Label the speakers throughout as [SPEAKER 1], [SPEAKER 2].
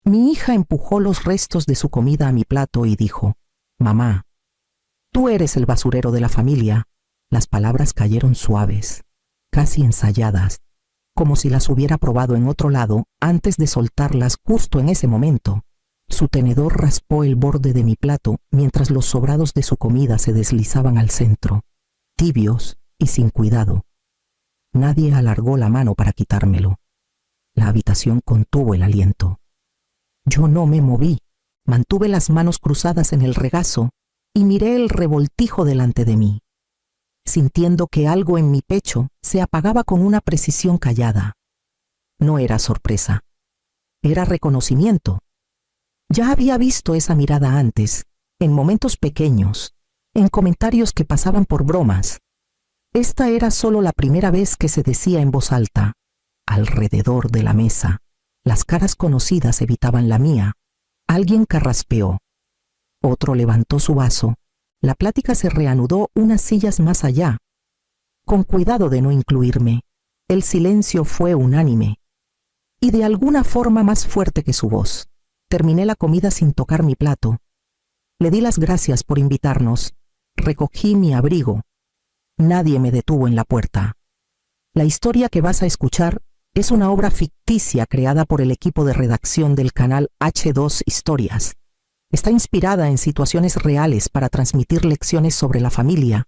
[SPEAKER 1] Mi hija empujó los restos de su comida a mi plato y dijo: «Mamá, tú eres el basurero de la familia». Las palabras cayeron suaves, casi ensayadas, como si las hubiera probado en otro lado antes de soltarlas justo en ese momento. Su tenedor raspó el borde de mi plato mientras los sobrados de su comida se deslizaban al centro, tibios y sin cuidado. Nadie alargó la mano para quitármelo. La habitación contuvo el aliento. Yo no me moví, mantuve las manos cruzadas en el regazo y miré el revoltijo delante de mí, sintiendo que algo en mi pecho se apagaba con una precisión callada. No era sorpresa, era reconocimiento. Ya había visto esa mirada antes, en momentos pequeños, en comentarios que pasaban por bromas. Esta era solo la primera vez que se decía en voz alta. Alrededor de la mesa, las caras conocidas evitaban la mía. Alguien carraspeó. Otro levantó su vaso. La plática se reanudó unas sillas más allá. Con cuidado de no incluirme, el silencio fue unánime, y de alguna forma más fuerte que su voz. Terminé la comida sin tocar mi plato. Le di las gracias por invitarnos. Recogí mi abrigo. Nadie me detuvo en la puerta. La historia que vas a escuchar es una obra ficticia creada por el equipo de redacción del canal H2 Historias. Está inspirada en situaciones reales para transmitir lecciones sobre la familia,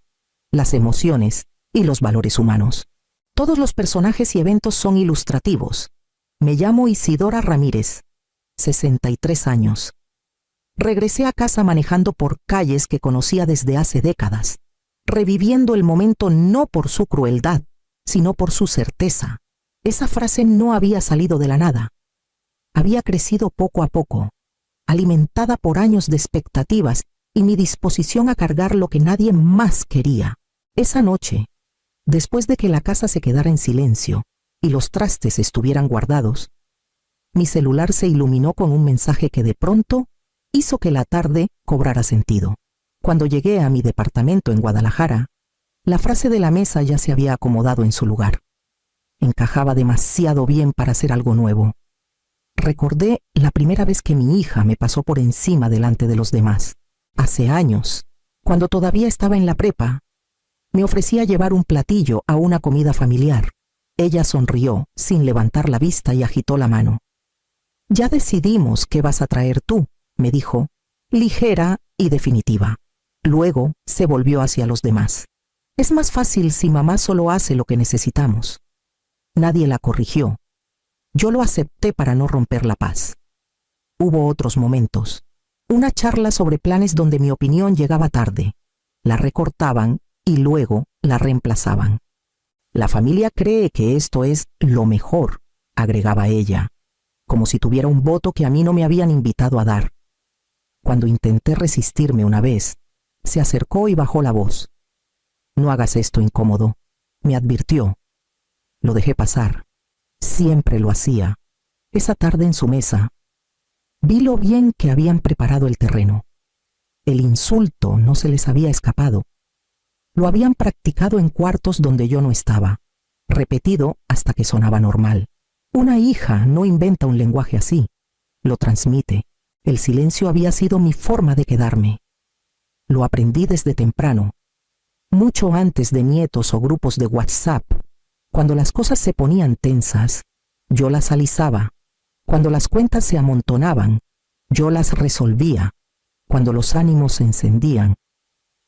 [SPEAKER 1] las emociones y los valores humanos. Todos los personajes y eventos son ilustrativos. Me llamo Isidora Ramírez, 63 años. Regresé a casa manejando por calles que conocía desde hace décadas, reviviendo el momento no por su crueldad, sino por su certeza. Esa frase no había salido de la nada. Había crecido poco a poco, alimentada por años de expectativas y mi disposición a cargar lo que nadie más quería. Esa noche, después de que la casa se quedara en silencio y los trastes estuvieran guardados, mi celular se iluminó con un mensaje que de pronto hizo que la tarde cobrara sentido. Cuando llegué a mi departamento en Guadalajara, la frase de la mesa ya se había acomodado en su lugar. Encajaba demasiado bien para ser algo nuevo. Recordé la primera vez que mi hija me pasó por encima delante de los demás. Hace años, cuando todavía estaba en la prepa, me ofrecía llevar un platillo a una comida familiar. Ella sonrió sin levantar la vista y agitó la mano. «Ya decidimos qué vas a traer tú», me dijo, ligera y definitiva. Luego se volvió hacia los demás. «Es más fácil si mamá solo hace lo que necesitamos». Nadie la corrigió. Yo lo acepté para no romper la paz. Hubo otros momentos. Una charla sobre planes donde mi opinión llegaba tarde. La recortaban y luego la reemplazaban. «La familia cree que esto es lo mejor», agregaba ella, como si tuviera un voto que a mí no me habían invitado a dar. Cuando intenté resistirme una vez, se acercó y bajó la voz. «No hagas esto incómodo», me advirtió. Lo dejé pasar. Siempre lo hacía. Esa tarde en su mesa, vi lo bien que habían preparado el terreno. El insulto no se les había escapado. Lo habían practicado en cuartos donde yo no estaba, repetido hasta que sonaba normal. Una hija no inventa un lenguaje así, lo transmite. El silencio había sido mi forma de quedarme. Lo aprendí desde temprano, mucho antes de nietos o grupos de WhatsApp. Cuando las cosas se ponían tensas, yo las alisaba. Cuando las cuentas se amontonaban, yo las resolvía. Cuando los ánimos se encendían,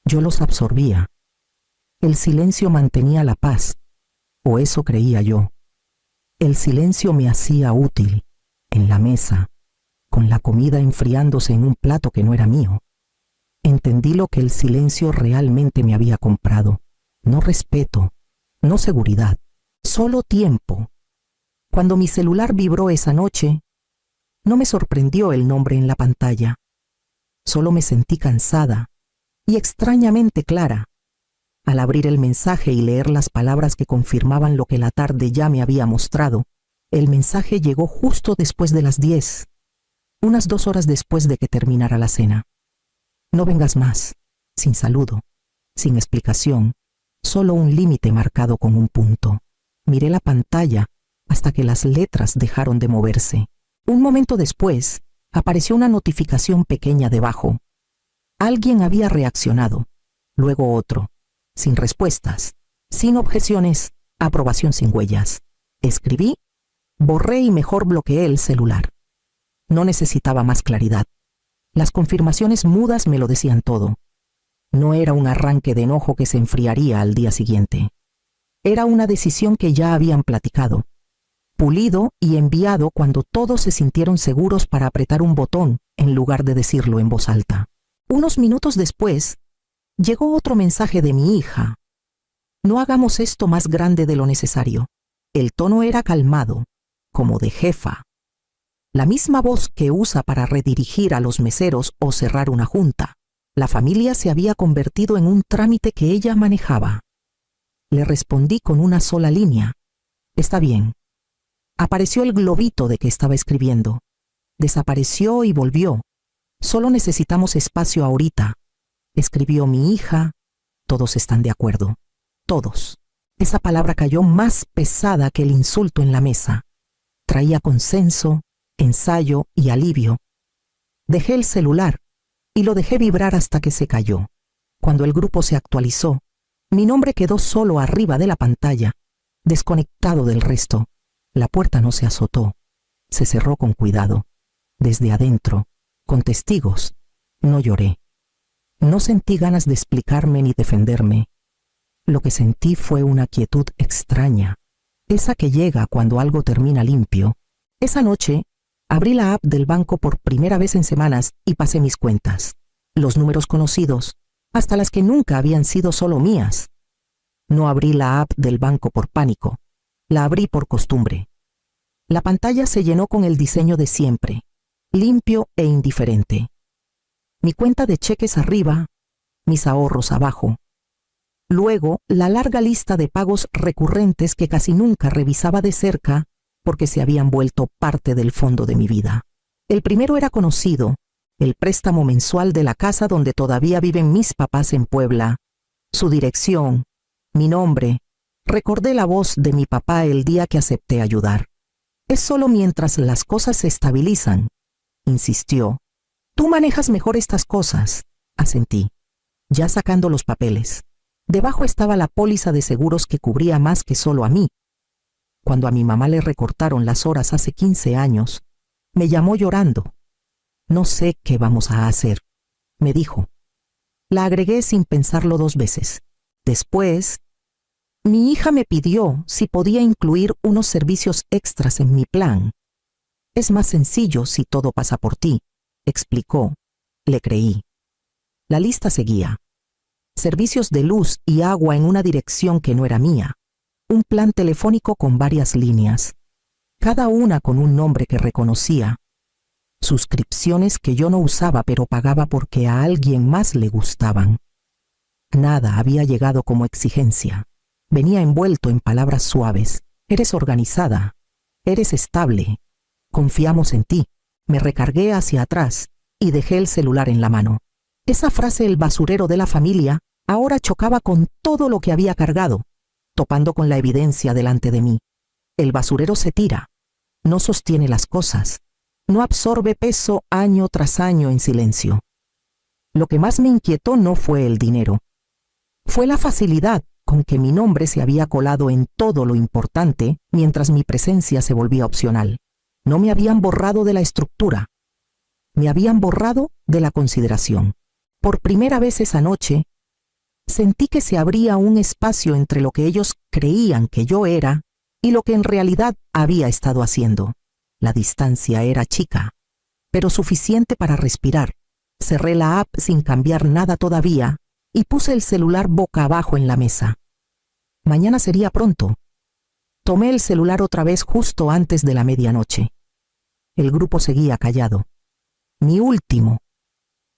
[SPEAKER 1] yo los absorbía. El silencio mantenía la paz, o eso creía yo. El silencio me hacía útil, en la mesa, con la comida enfriándose en un plato que no era mío. Entendí lo que el silencio realmente me había comprado. No respeto, no seguridad, solo tiempo. Cuando mi celular vibró esa noche, no me sorprendió el nombre en la pantalla. Solo me sentí cansada y extrañamente clara. Al abrir el mensaje y leer las palabras que confirmaban lo que la tarde ya me había mostrado, el mensaje llegó justo después de las 10, unas 2 horas después de que terminara la cena. «No vengas más», sin saludo, sin explicación, solo un límite marcado con un punto. Miré la pantalla hasta que las letras dejaron de moverse. Un momento después, apareció una notificación pequeña debajo. Alguien había reaccionado, luego otro, sin respuestas, sin objeciones, aprobación sin huellas. Escribí, borré y mejor bloqueé el celular. No necesitaba más claridad. Las confirmaciones mudas me lo decían todo. No era un arranque de enojo que se enfriaría al día siguiente. Era una decisión que ya habían platicado, pulido y enviado cuando todos se sintieron seguros para apretar un botón en lugar de decirlo en voz alta. Unos minutos después, llegó otro mensaje de mi hija. No hagamos esto más grande de lo necesario. El tono era calmado, como de jefa. La misma voz que usa para redirigir a los meseros o cerrar una junta. La familia se había convertido en un trámite que ella manejaba. Le respondí con una sola línea. Está bien. Apareció el globito de que estaba escribiendo. Desapareció y volvió. Solo necesitamos espacio ahorita. Escribió mi hija. Todos están de acuerdo. Todos. Esa palabra cayó más pesada que el insulto en la mesa. Traía consenso, ensayo y alivio. Dejé el celular y lo dejé vibrar hasta que se cayó. Cuando el grupo se actualizó, mi nombre quedó solo arriba de la pantalla, desconectado del resto. La puerta no se azotó, se cerró con cuidado. Desde adentro, con testigos, no lloré. No sentí ganas de explicarme ni defenderme. Lo que sentí fue una quietud extraña, esa que llega cuando algo termina limpio. Esa noche, abrí la app del banco por primera vez en semanas y pasé mis cuentas. Los números conocidos, hasta las que nunca habían sido solo mías. No abrí la app del banco por pánico, la abrí por costumbre. La pantalla se llenó con el diseño de siempre, limpio e indiferente. Mi cuenta de cheques arriba, mis ahorros abajo. Luego, la larga lista de pagos recurrentes que casi nunca revisaba de cerca porque se habían vuelto parte del fondo de mi vida. El primero era conocido, el préstamo mensual de la casa donde todavía viven mis papás en Puebla. Su dirección, mi nombre. Recordé la voz de mi papá el día que acepté ayudar. Es solo mientras las cosas se estabilizan, insistió. Tú manejas mejor estas cosas, asentí, ya sacando los papeles. Debajo estaba la póliza de seguros que cubría más que solo a mí. Cuando a mi mamá le recortaron las horas hace 15 años, me llamó llorando. No sé qué vamos a hacer, me dijo. La agregué sin pensarlo 2 veces. Después, mi hija me pidió si podía incluir unos servicios extras en mi plan. Es más sencillo si todo pasa por ti, explicó. Le creí. La lista seguía. Servicios de luz y agua en una dirección que no era mía. Un plan telefónico con varias líneas, cada una con un nombre que reconocía. Suscripciones que yo no usaba pero pagaba porque a alguien más le gustaban. Nada había llegado como exigencia. Venía envuelto en palabras suaves. Eres organizada. Eres estable. Confiamos en ti. Me recargué hacia atrás y dejé el celular en la mano. Esa frase, el basurero de la familia, ahora chocaba con todo lo que había cargado, topando con la evidencia delante de mí. El basurero se tira, no sostiene las cosas, no absorbe peso año tras año en silencio. Lo que más me inquietó no fue el dinero, fue la facilidad con que mi nombre se había colado en todo lo importante mientras mi presencia se volvía opcional. No me habían borrado de la estructura, me habían borrado de la consideración. Por primera vez esa noche, sentí que se abría un espacio entre lo que ellos creían que yo era y lo que en realidad había estado haciendo. La distancia era chica, pero suficiente para respirar. Cerré la app sin cambiar nada todavía y puse el celular boca abajo en la mesa. Mañana sería pronto. Tomé el celular otra vez justo antes de la medianoche. El grupo seguía callado. Mi último.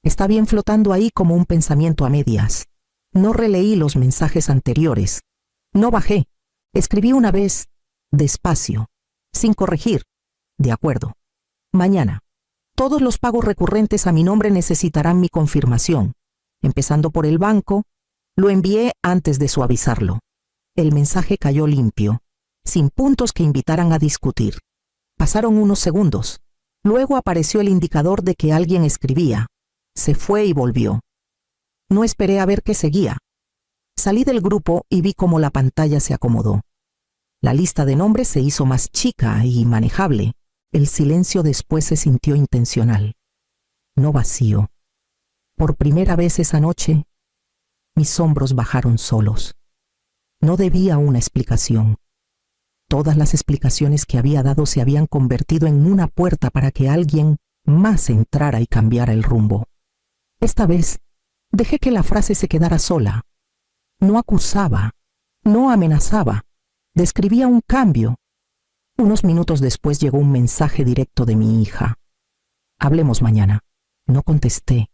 [SPEAKER 1] Está bien flotando ahí como un pensamiento a medias. No releí los mensajes anteriores. No bajé. Escribí una vez, despacio, sin corregir. De acuerdo. Mañana. Todos los pagos recurrentes a mi nombre necesitarán mi confirmación. Empezando por el banco, lo envié antes de suavizarlo. El mensaje cayó limpio, sin puntos que invitaran a discutir. Pasaron unos segundos. Luego apareció el indicador de que alguien escribía. Se fue y volvió. No esperé a ver qué seguía. Salí del grupo y vi cómo la pantalla se acomodó. La lista de nombres se hizo más chica y manejable. El silencio después se sintió intencional, no vacío. Por primera vez esa noche, mis hombros bajaron solos. No debía una explicación. Todas las explicaciones que había dado se habían convertido en una puerta para que alguien más entrara y cambiara el rumbo. Esta vez, dejé que la frase se quedara sola. No acusaba, no amenazaba, describía un cambio. Unos minutos después llegó un mensaje directo de mi hija. Hablemos mañana. No contesté.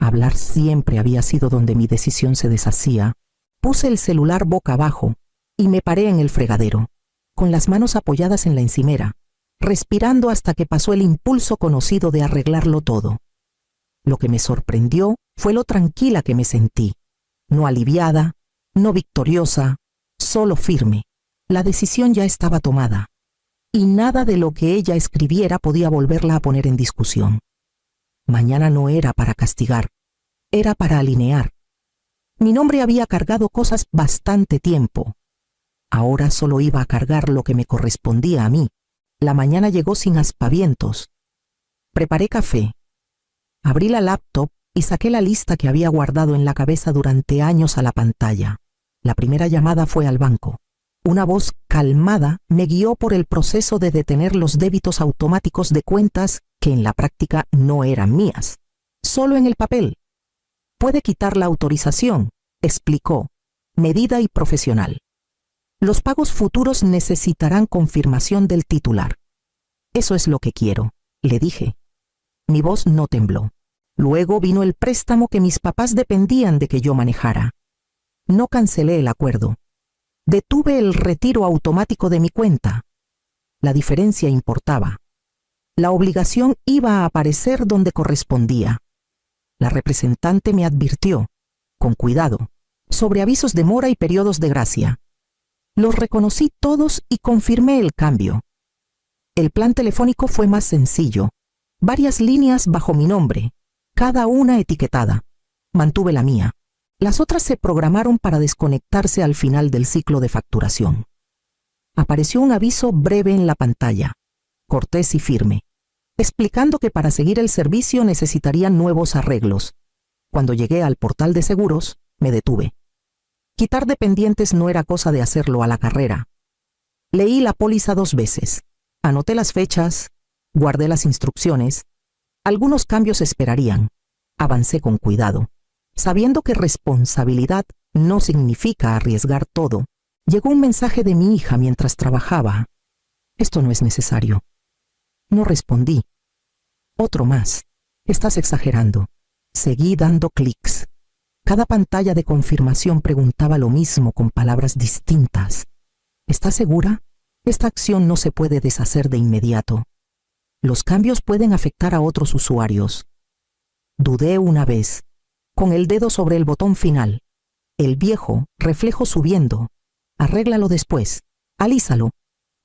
[SPEAKER 1] Hablar siempre había sido donde mi decisión se deshacía. Puse el celular boca abajo y me paré en el fregadero, con las manos apoyadas en la encimera, respirando hasta que pasó el impulso conocido de arreglarlo todo. Lo que me sorprendió fue lo tranquila que me sentí. No aliviada, no victoriosa, solo firme. La decisión ya estaba tomada, y nada de lo que ella escribiera podía volverla a poner en discusión. Mañana no era para castigar, era para alinear. Mi nombre había cargado cosas bastante tiempo. Ahora solo iba a cargar lo que me correspondía a mí. La mañana llegó sin aspavientos. Preparé café. Abrí la laptop y saqué la lista que había guardado en la cabeza durante años a la pantalla. La primera llamada fue al banco. Una voz calmada me guió por el proceso de detener los débitos automáticos de cuentas que en la práctica no eran mías, solo en el papel. Puede quitar la autorización, explicó, medida y profesional. Los pagos futuros necesitarán confirmación del titular. Eso es lo que quiero, le dije. Mi voz no tembló. Luego vino el préstamo que mis papás dependían de que yo manejara. No cancelé el acuerdo. Detuve el retiro automático de mi cuenta. La diferencia importaba. La obligación iba a aparecer donde correspondía. La representante me advirtió, con cuidado, sobre avisos de mora y periodos de gracia. Los reconocí todos y confirmé el cambio. El plan telefónico fue más sencillo. Varias líneas bajo mi nombre, cada una etiquetada. Mantuve la mía. Las otras se programaron para desconectarse al final del ciclo de facturación. Apareció un aviso breve en la pantalla, cortés y firme, explicando que para seguir el servicio necesitarían nuevos arreglos. Cuando llegué al portal de seguros, me detuve. Quitar dependientes no era cosa de hacerlo a la carrera. Leí la póliza 2 veces, anoté las fechas, guardé las instrucciones. Algunos cambios esperarían. Avancé con cuidado. Sabiendo que responsabilidad no significa arriesgar todo, llegó un mensaje de mi hija mientras trabajaba. Esto no es necesario. No respondí. Otro más. Estás exagerando. Seguí dando clics. Cada pantalla de confirmación preguntaba lo mismo con palabras distintas. ¿Estás segura? Esta acción no se puede deshacer de inmediato. Los cambios pueden afectar a otros usuarios. Dudé una vez, con el dedo sobre el botón final. El viejo, reflejo subiendo. Arréglalo después. Alízalo.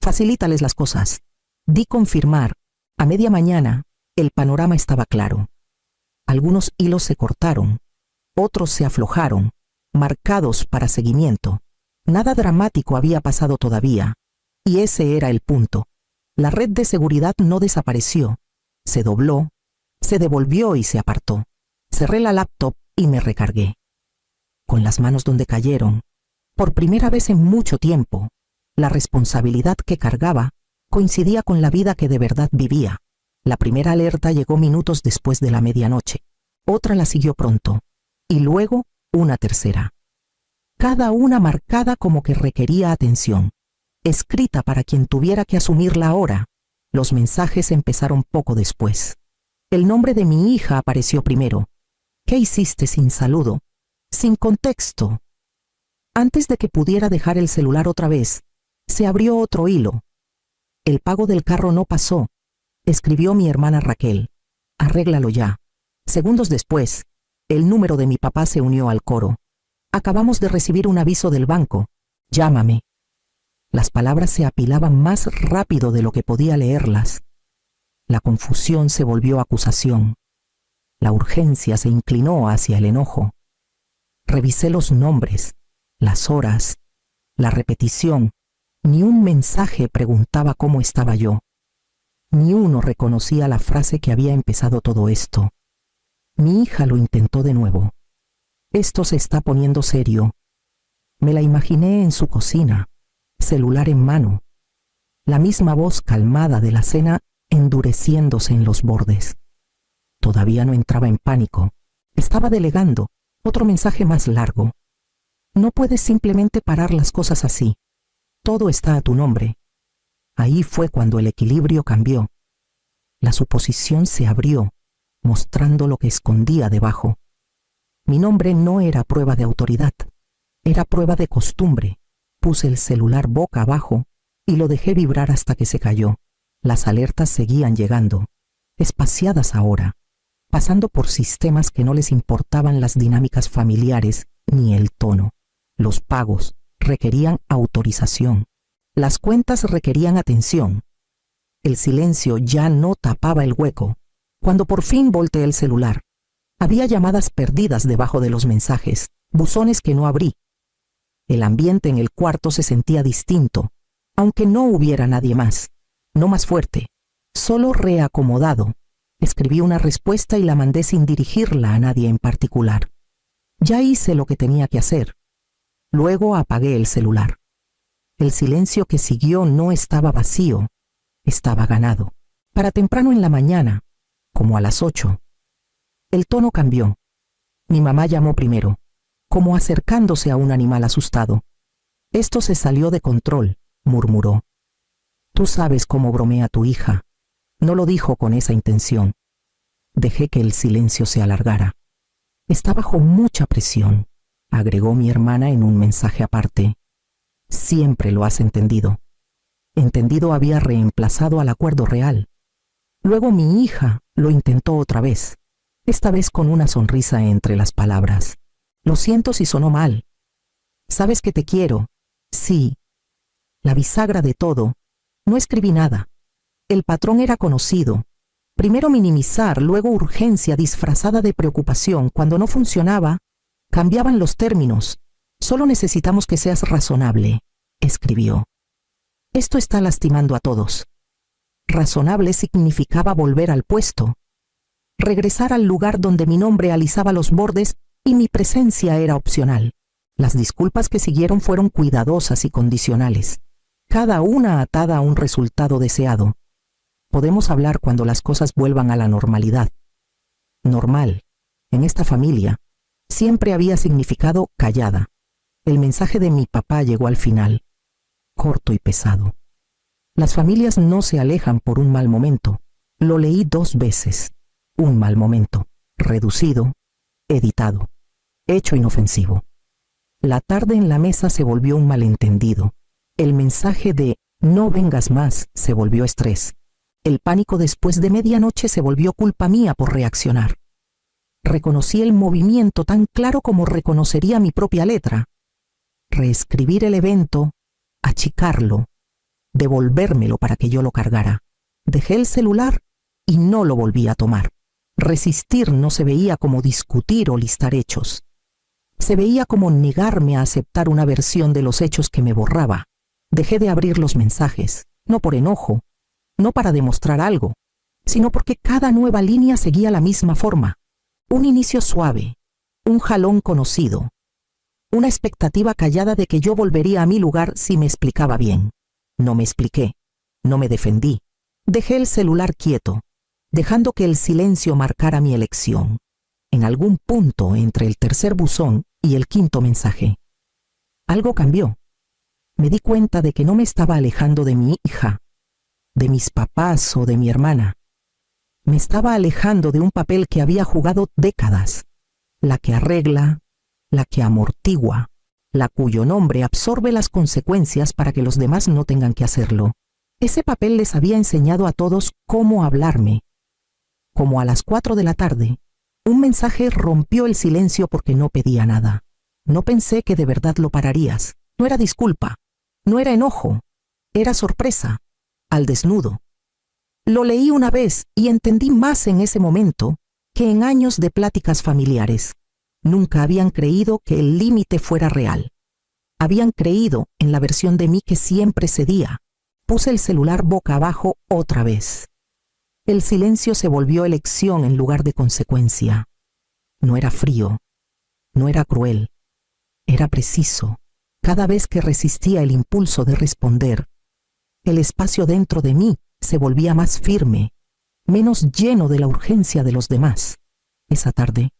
[SPEAKER 1] Facilítales las cosas. Di confirmar. A media mañana, el panorama estaba claro. Algunos hilos se cortaron. Otros se aflojaron, marcados para seguimiento. Nada dramático había pasado todavía. Y ese era el punto. La red de seguridad no desapareció. Se dobló, se devolvió y se apartó. Cerré la laptop y me recargué. Con las manos donde cayeron, por primera vez en mucho tiempo, la responsabilidad que cargaba coincidía con la vida que de verdad vivía. La primera alerta llegó minutos después de la medianoche. Otra la siguió pronto. Y luego una tercera. Cada una marcada como que requería atención. Escrita para quien tuviera que asumirla ahora. Los mensajes empezaron poco después. El nombre de mi hija apareció primero. ¿Qué hiciste sin saludo? Sin contexto. Antes de que pudiera dejar el celular otra vez, se abrió otro hilo. El pago del carro no pasó, escribió mi hermana Raquel. Arréglalo ya. Segundos después, el número de mi papá se unió al coro. Acabamos de recibir un aviso del banco. Llámame. Las palabras se apilaban más rápido de lo que podía leerlas. La confusión se volvió acusación. La urgencia se inclinó hacia el enojo. Revisé los nombres, las horas, la repetición. Ni un mensaje preguntaba cómo estaba yo. Ni uno reconocía la frase que había empezado todo esto. Mi hija lo intentó de nuevo. Esto se está poniendo serio. Me la imaginé en su cocina, celular en mano. La misma voz calmada de la cena endureciéndose en los bordes. Todavía no entraba en pánico. Estaba delegando otro mensaje más largo. No puedes simplemente parar las cosas así. Todo está a tu nombre. Ahí fue cuando el equilibrio cambió. La suposición se abrió, mostrando lo que escondía debajo. Mi nombre no era prueba de autoridad, era prueba de costumbre. Puse el celular boca abajo y lo dejé vibrar hasta que se cayó. Las alertas seguían llegando, espaciadas ahora, pasando por sistemas que no les importaban las dinámicas familiares ni el tono. Los pagos requerían autorización. Las cuentas requerían atención. El silencio ya no tapaba el hueco. Cuando por fin volteé el celular, había llamadas perdidas debajo de los mensajes, buzones que no abrí. El ambiente en el cuarto se sentía distinto, aunque no hubiera nadie más. No más fuerte, solo reacomodado. Escribí una respuesta y la mandé sin dirigirla a nadie en particular. Ya hice lo que tenía que hacer. Luego apagué el celular. El silencio que siguió no estaba vacío, estaba ganado. Para temprano en la mañana, como a las 8, el tono cambió. Mi mamá llamó primero, como acercándose a un animal asustado. Esto se salió de control, murmuró. Tú sabes cómo bromea tu hija. No lo dijo con esa intención. Dejé que el silencio se alargara. Está bajo mucha presión, agregó mi hermana en un mensaje aparte. Siempre lo has entendido. Entendido había reemplazado al acuerdo real. Luego mi hija lo intentó otra vez, esta vez con una sonrisa entre las palabras. Lo siento si sonó mal. Sabes que te quiero. Sí. La bisagra de todo. No escribí nada. El patrón era conocido. Primero minimizar, luego urgencia disfrazada de preocupación. Cuando no funcionaba, cambiaban los términos. Solo necesitamos que seas razonable, escribió. Esto está lastimando a todos. Razonable significaba volver al puesto, regresar al lugar donde mi nombre alisaba los bordes y mi presencia era opcional. Las disculpas que siguieron fueron cuidadosas y condicionales, cada una atada a un resultado deseado. Podemos hablar cuando las cosas vuelvan a la normalidad. Normal, en esta familia, siempre había significado callada. El mensaje de mi papá llegó al final, corto y pesado. Las familias no se alejan por un mal momento. Lo leí 2 veces. Un mal momento, reducido, editado, hecho inofensivo. La tarde en la mesa se volvió un malentendido. El mensaje de no vengas más se volvió estrés. El pánico después de medianoche se volvió culpa mía por reaccionar. Reconocí el movimiento tan claro como reconocería mi propia letra. Reescribir el evento, achicarlo, devolvérmelo para que yo lo cargara. Dejé el celular y no lo volví a tomar. Resistir no se veía como discutir o listar hechos. Se veía como negarme a aceptar una versión de los hechos que me borraba. Dejé de abrir los mensajes, no por enojo, no para demostrar algo, sino porque cada nueva línea seguía la misma forma. Un inicio suave, un jalón conocido, una expectativa callada de que yo volvería a mi lugar si me explicaba bien. No me expliqué, no me defendí. Dejé el celular quieto, dejando que el silencio marcara mi elección. En algún punto entre el tercer buzón y el 5.º mensaje, algo cambió. Me di cuenta de que no me estaba alejando de mi hija, de mis papás o de mi hermana. Me estaba alejando de un papel que había jugado décadas, la que arregla, la que amortigua, la cuyo nombre absorbe las consecuencias para que los demás no tengan que hacerlo. Ese papel les había enseñado a todos cómo hablarme. Como a las 4 de la tarde, un mensaje rompió el silencio porque no pedía nada. No pensé que de verdad lo pararías. No era disculpa, no era enojo, era sorpresa, al desnudo. Lo leí una vez y entendí más en ese momento que en años de pláticas familiares. Nunca habían creído que el límite fuera real. Habían creído en la versión de mí que siempre cedía. Puse el celular boca abajo otra vez. El silencio se volvió elección en lugar de consecuencia. No era frío, no era cruel, era preciso. Cada vez que resistía el impulso de responder, el espacio dentro de mí se volvía más firme, menos lleno de la urgencia de los demás. Esa tarde,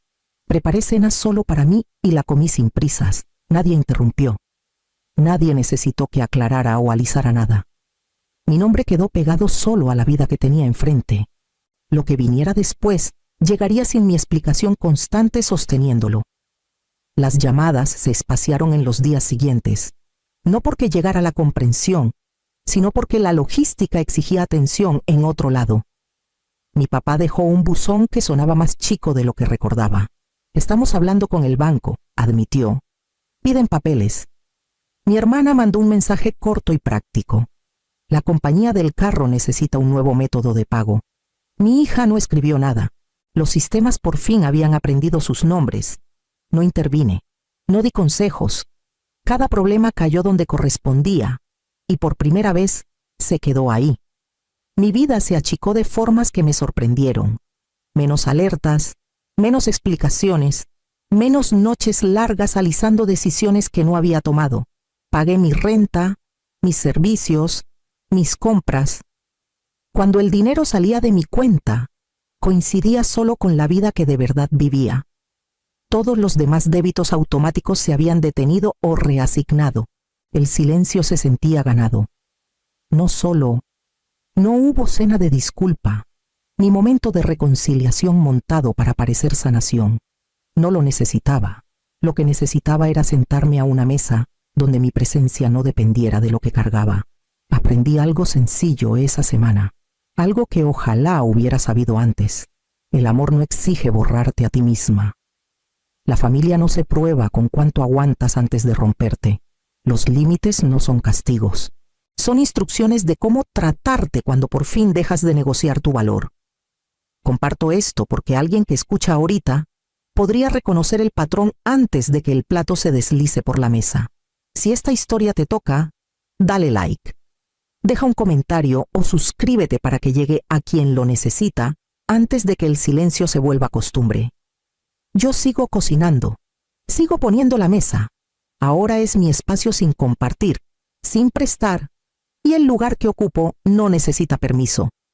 [SPEAKER 1] preparé cena solo para mí y la comí sin prisas. Nadie interrumpió. Nadie necesitó que aclarara o alisara nada. Mi nombre quedó pegado solo a la vida que tenía enfrente. Lo que viniera después llegaría sin mi explicación constante sosteniéndolo. Las llamadas se espaciaron en los días siguientes, no porque llegara la comprensión, sino porque la logística exigía atención en otro lado. Mi papá dejó un buzón que sonaba más chico de lo que recordaba. Estamos hablando con el banco, admitió. Piden papeles. Mi hermana mandó un mensaje corto y práctico. La compañía del carro necesita un nuevo método de pago. Mi hija no escribió nada. Los sistemas por fin habían aprendido sus nombres. No intervine. No di consejos. Cada problema cayó donde correspondía y por primera vez se quedó ahí. Mi vida se achicó de formas que me sorprendieron. Menos alertas, menos explicaciones, menos noches largas alisando decisiones que no había tomado. Pagué mi renta, mis servicios, mis compras. Cuando el dinero salía de mi cuenta, coincidía solo con la vida que de verdad vivía. Todos los demás débitos automáticos se habían detenido o reasignado. El silencio se sentía ganado. No hubo cena de disculpa, ni momento de reconciliación montado para parecer sanación. No lo necesitaba. Lo que necesitaba era sentarme a una mesa donde mi presencia no dependiera de lo que cargaba. Aprendí algo sencillo esa semana, algo que ojalá hubiera sabido antes. El amor no exige borrarte a ti misma. La familia no se prueba con cuánto aguantas antes de romperte. Los límites no son castigos. Son instrucciones de cómo tratarte cuando por fin dejas de negociar tu valor. Comparto esto porque alguien que escucha ahorita podría reconocer el patrón antes de que el plato se deslice por la mesa. Si esta historia te toca, dale like. Deja un comentario o suscríbete para que llegue a quien lo necesita antes de que el silencio se vuelva costumbre. Yo sigo cocinando, sigo poniendo la mesa. Ahora es mi espacio sin compartir, sin prestar, y el lugar que ocupo no necesita permiso.